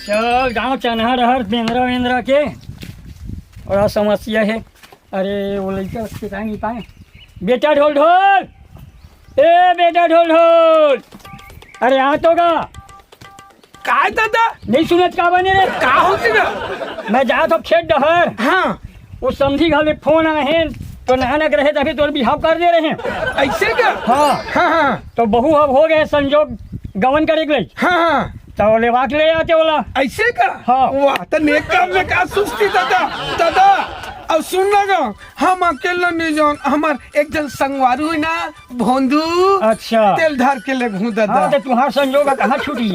चल गाँव चन्हा रहर बेंद्रा वेंद्रा के और समस्या है। अरे वो लड़का सिखा नहीं पाए। बेटा ढोल ढोल, ए बेटा ढोल ढोल, अरे आ तो गा काय दादा नहीं सुनत का बने रे? का होती ना? मैं जा तो खेत डहर। हाँ वो समझी घाले फोन आए हैं तो नहानक रहे तभी तो बिहाव कर दे रहे हैं। ऐसे क्या? हाँ हाँ हाँ तो बहू अब हो गए संजोग गवन करे के लिए हाँ हाँ तो लेवा के ले आते बोला। ऐसे का? हाँ। वाह तो नेक काम में का सुस्ती दादा। दादा अब सुन लगा, हम अकेला नहीं जान, हमार एक जन संगवारू है ना भोंदू, अच्छा तेल धार के ले घूं दादा। हाँ तो तुम्हारा संजोग कहाँ छूटी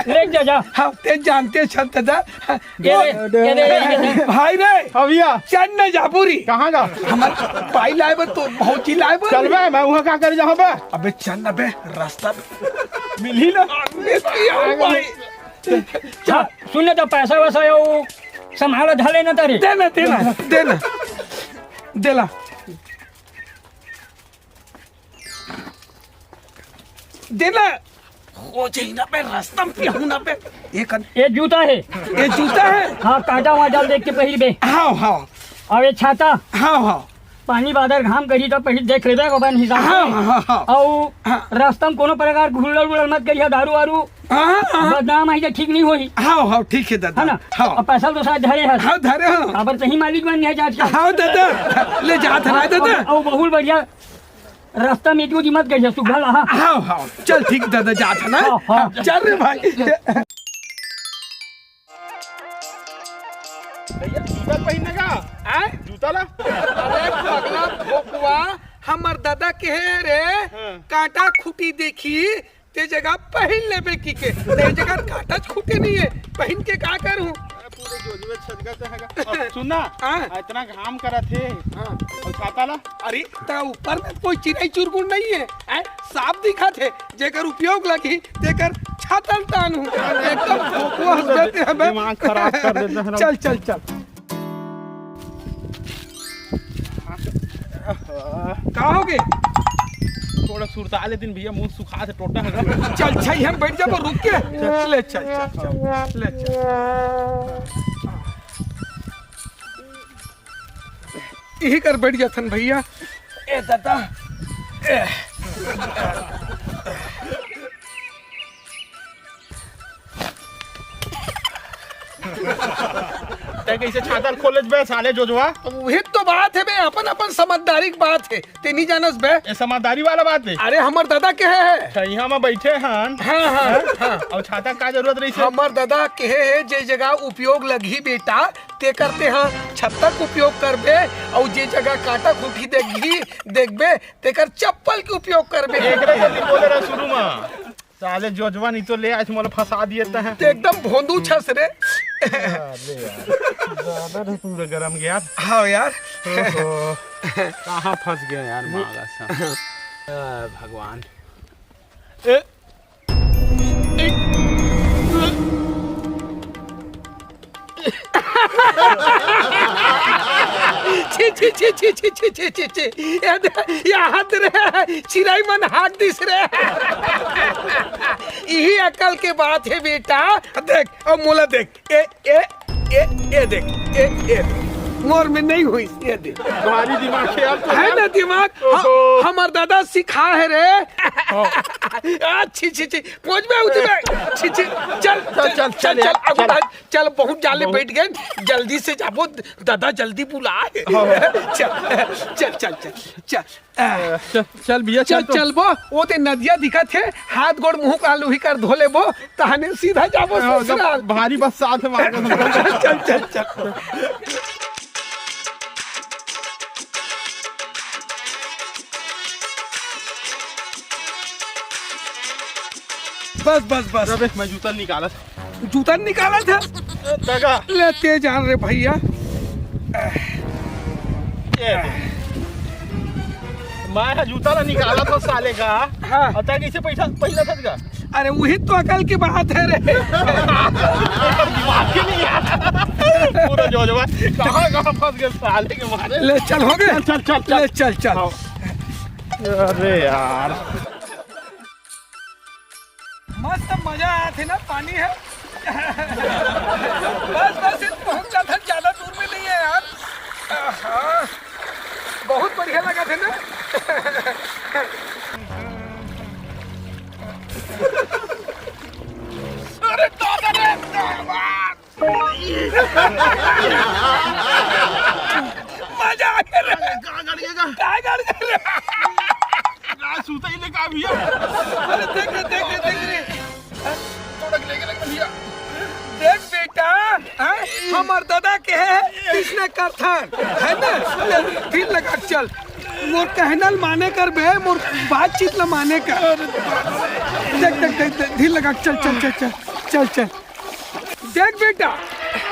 ले जा जा। हाँ ते जानते छ दादा। ये भाई रे भैया चल न जा पूरी कहाँ जा? हमार पाई लाए बे तो बहुत ही लाए बे। चल बे, मैं वहाँ क्या कर जाऊँ बे? अबे चल न बे, रास्ता मिली ना भाई। हाँ, सुनने तो पैसा वैसा वो संभालो ढले न तारे। देना देना देना देला देना हो जाई ना पे रास्ता में पियाऊ ना पे। ये जूता है। ये जूता है। हाँ काटा वाटा देख के पहिर बे। हाँ हाँ और ये छाता हाँ हाँ पानी बादल घाम करी तो पहिर देख लेबे अपन हिसाब हाँ से। हाँ हाँ और रास्ता में कोनो प्रकार घुलल उलल मत करिया, दारू वारू हाँ बदनाम आई तो ठीक नहीं होई, हाँ हाँ ठीक है दादा। है ना? हाँ और पैसा तो शायद धरे है। हाँ धरे हाँ खबर सही मालिक बन गया आज का। हाँ दादा ले जा धरा दादा। और बहुत बढ़िया रास्ता में इतनी मत करिए सुबह। हाँ हाँ हाँ चल ठीक दादा जा था ना। हाँ, हाँ। चल रे भाई। भैया जूता पहनने का? आए? जूता ला। अरे पगला भोकुआ, हमर दादा के है रे कांटा खूटी देखी ते जगह पहन लेबे की के, ते जगह कांटा खूटे नहीं है, पहन के का करूं? पूरे जोजवे छजगा से हैगा। और सुनना हाँ। इतना घाम करा थे हाँ। और छाता ला। अरे ता ऊपर में कोई चिड़ै चुरमुर नहीं है, साफ दिखा थे जेकर उपयोग लगी तेकर छातल तानू एकदम भोकुआ हो जाते हैं बे। दिमाग खराब कर देता है ना। चल चल चल का हो गए? थोड़ा सुरताले दिन भैया मुंह सुखा से टोटा है। चल छई हम बैठ जाबो रुक के। ले चल चल चल ले चल। यही कर बैठ जाथन भैया। ए दादा ते कैसे छाता खोले बे साले जोजवा? वही तो बात है बे, अपन अपन समझदारी की बात है, ते नहीं जानस बे। ये समझदारी वाला बात है। अरे हमर दादा के है। यहाँ में बैठे हन। हाँ हाँ हाँ और छाता का जरूरत रही से? हमर दादा के है जे जगह उपयोग लगी बेटा ते करते हैं छत्तक उपयोग करबे, और जे जगह कांटा खूटी देखी देखबे तेकर चप्पल के उपयोग करबे। एक रे जल्दी बोले रहा शुरू में साले जोजवा नहीं तो ले आज मोला फंसा दिए है। ते एकदम भोंदू छस रे। ज्यादा पूरा गरम गया। हाँ यार कहाँ फंस गए यार माला सा। भगवान छी छी छी छी छी छी छी छी छी या हाथ रे चिराई मन हाथ दिस रे। यही अकल के बात है बेटा। देख और मोला देख, ए ए ए ए देख ए ए मोर में नहीं हुई, ये देख तुम्हारी दिमाग खेल तो है ना दिमाग। हमार दादा सिखा है रे। छी छी छी पहुंच में उठ में छी छी चल चल चल चल चल चल बहुत जाले बैठ गए, जल्दी से जाबो दादा जल्दी बुला। चल चल चल चल चल चल भैया चल चल बो वो ते नदिया दिखा थे, हाथ गोड़ मुंह का लुही कर धोले बो तहने सीधा जाबो ससुराल। भारी बस साथ में चल चल चल बस बस बस। अबे मैं जूता निकाला जूता निकाला था दगा लेते जान रे भैया। मैं जूता ला निकाला था साले का। हाँ। और तय कैसे पैसा पहला था का? अरे वही तो अकल की बात है रे। दिमाग के नहीं यार पूरा जोजवा कहाँ फंस गए साले के मारे। ले चल हो गए। चल चल चल ले चल चल। अरे यार मस्त मजा आया थे ना, पानी है बस बस पहुंच जाता, ज्यादा दूर में नहीं है यार। आहा, बहुत बढ़िया लगा था ना। अरे दादा रे मजा आ गया। कहाँ गाड़ी है कहाँ? काय गाड़ी चल रहा? कहाँ सूता ही लेकर भैया? अरे देख रे थोड़ा लेके लग भैया। देख बेटा, हमार दादा के है कृष्ण कथन है ना। ले, फिर लगा चल मोर कहनल माने कर बे, मोर बातचीत ल माने कर। देख धीर लगा, चल देख बेटा,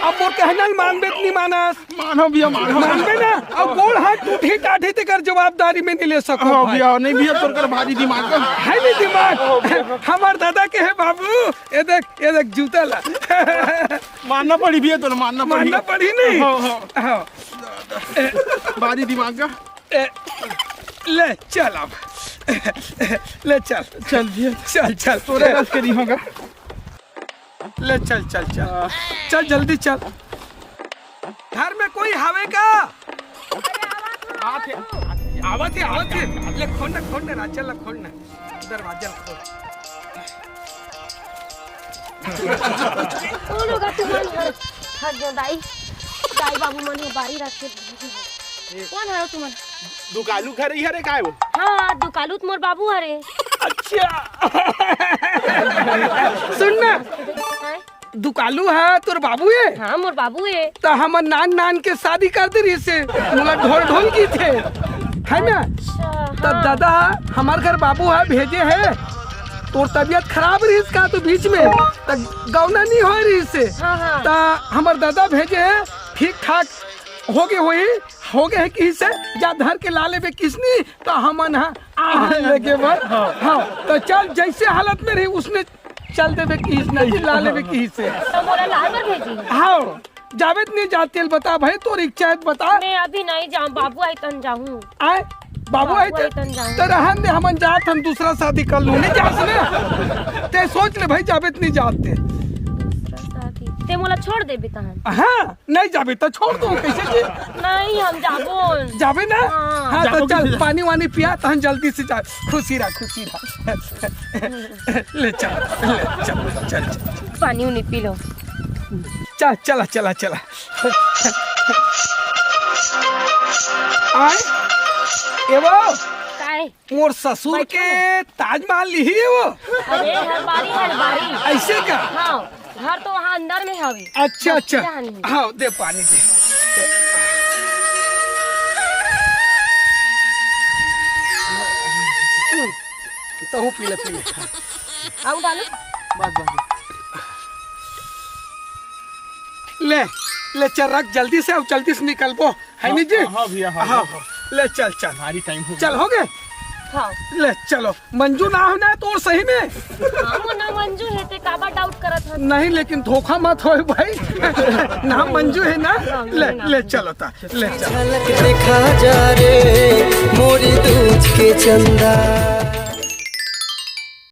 अब मोर कहनल मान बेत नहीं मानस। मानो भैया मानो। मानबे ना, अब गोड़ हाथ टूटी टाठी ते कर जवाबदारी में नहीं ले सको। हाँ भाई भैया, नहीं भैया तोर कर भारी दिमाग का। है नहीं दिमाग। हमार दादा के है बाबू, ये देख जूता ला। मानना पड़ी भैया, तो मानना पड़ी नहीं। हाँ भारी दिमाग का। ले चल अब, ले चल भैया चल तोरे बस के नहीं होगा। ले चल जल्दी चल। घर में कोई हवे का? आवत है। ले खोलना ना, चल खोलना दरवाजा खोल। दाई बाबू मन बारी रखे। कौन है तुम्हारे? दुकालू घर ही है काय वो? हाँ दुकालू मोर बाबू हरे। अच्छा सुनना, दुकालू है तोर बाबू है? हाँ मोर बाबू है। तो हम नान के शादी कर दे रही से, मुला ढोल की थे है ना। तो दादा हमार घर बाबू है भेजे है, तोर तबीयत खराब रही का तो बीच में तो गौना नहीं हो रही से। तो हमार दादा भेजे है, ठीक ठाक हो गए किसी से जा धर के ला लेबे किसनी। तो हमन लेके बाद हाँ तो चल जैसे हालत में रही उसने चल देवे किस नहीं ला लेवे किसी से। तो मोला लाल भेजी। हाँ जावेद नहीं जाते, बता भाई तो इच्छा है बता। मैं अभी नहीं जाऊँ, बाबू आई तन जाऊँ। आए बाबू आई तो रहन दे, हमन जात हम दूसरा शादी कर लूँ। नहीं जा सुने ते सोच ले भाई, जावेद नहीं जाते ते मोला छोड़ दे कहाँ? हाँ नहीं जाबे तो छोड़ दो कैसे जी? नहीं हम जाबो। जाबे ना? हाँ। हाँ तो चल पानी वानी पिया तो हम जल्दी से जा। खुशी रहा ले चल पानी उनी पी लो। चला आए एवो काय मोर ससुर के ताजमहल ली है वो। अरे हर बारी ऐसे का? हाँ घर तो वहाँ अंदर में हवे। अच्छा हाँ दे पानी दे। तो हूँ पी ले आऊ डालो। ले चल रख जल्दी से, अब जल्दी से निकल बो है नहीं जी। हाँ भैया हाँ ले चल भारी टाइम हो चल हो गए। हाँ ले चलो मंजू ना होना है तो सही में। हाँ ना मंजू है ते काबा डाउट करत हन। नहीं लेकिन धोखा मत हो भाई। नाम मंजू है ना। ले चलो ता ले चल। झलक दिखा जा रे मोरी दूज के चंदा।